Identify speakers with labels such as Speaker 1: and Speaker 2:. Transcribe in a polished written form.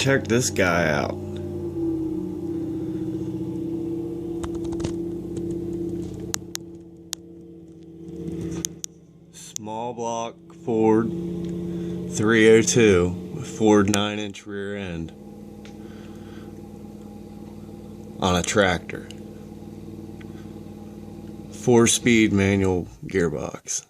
Speaker 1: check this guy out. Small block Ford 302 with Ford 9-inch rear end on a tractor. 4-speed manual gearbox.